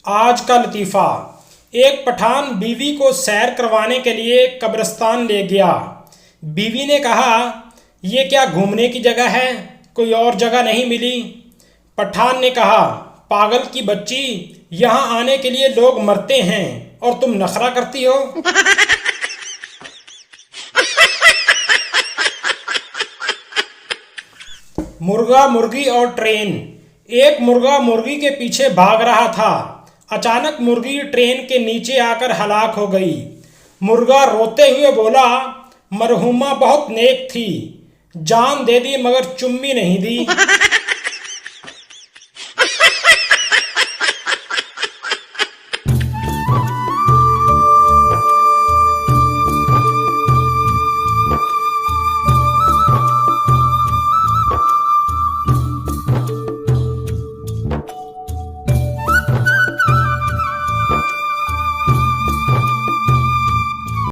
आज का लतीफ़ा। एक पठान बीवी को सैर करवाने के लिए कब्रिस्तान ले गया। बीवी ने कहा, यह क्या घूमने की जगह है, कोई और जगह नहीं मिली। पठान ने कहा, पागल की बच्ची, यहाँ आने के लिए लोग मरते हैं और तुम नखरा करती हो। मुर्गा मुर्गी और ट्रेन। एक मुर्गा मुर्गी के पीछे भाग रहा था। अचानक मुर्गी ट्रेन के नीचे आकर हलाक हो गई। मुर्गा रोते हुए बोला, मरहुमा बहुत नेक थी, जान दे दी मगर चुम्मी नहीं दी।